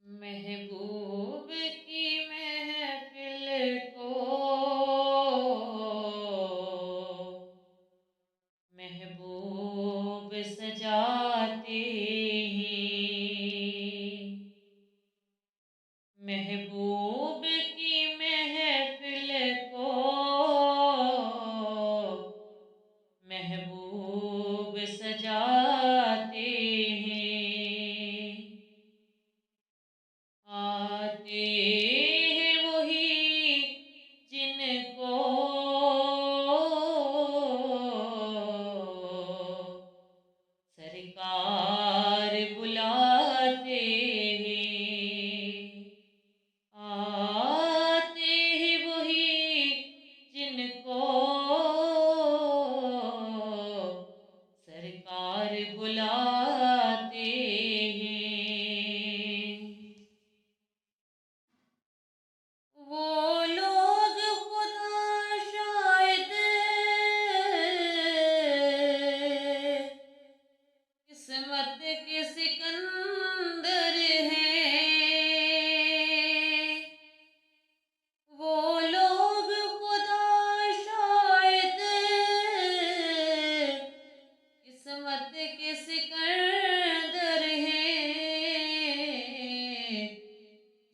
महबूब की महफिल को महबूब सजाते हैं। महबूब की महफिल को महबूब सजाते हैं। आते हैं वही जिनको सरकार बुलाते हैं। आते हैं वही जिनको सरकार बुलाते हैं। वो लोग खुदा शायद किस्मत के सिकंदर हैं। वो लोग खुदा शायद किस्मत के सिकंदर हैं।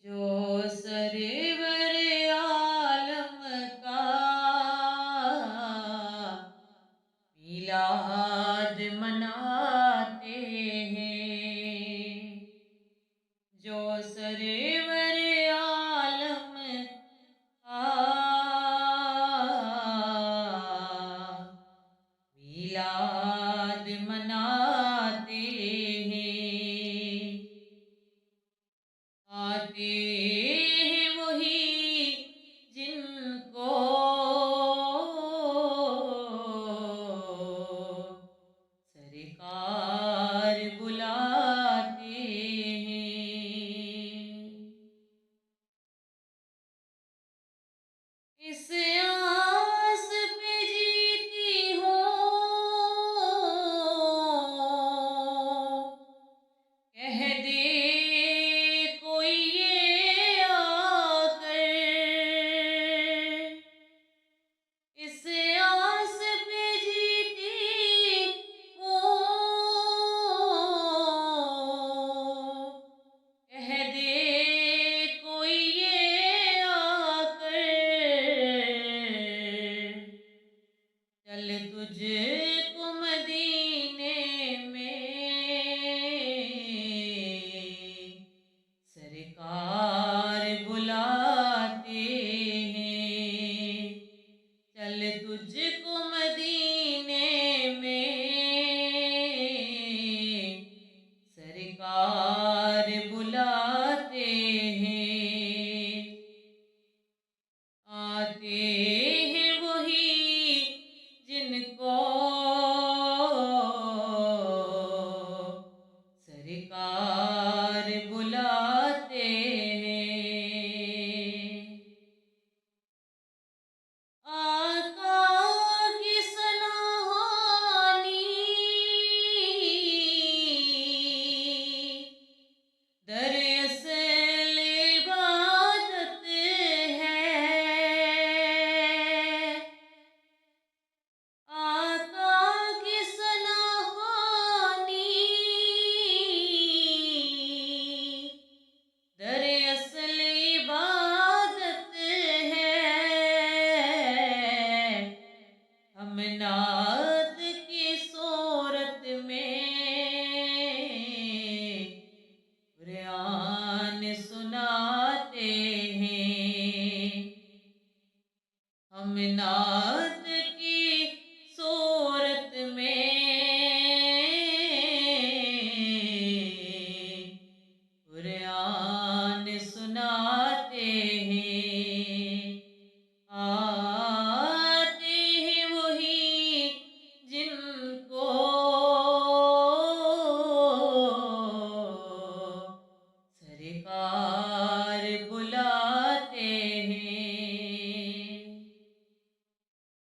जो सरवर आलम का मिलाद मनाते हैं। जो सरवर आलम का मिलाद मनाते हैं। आते हैं वही जिनको सरकार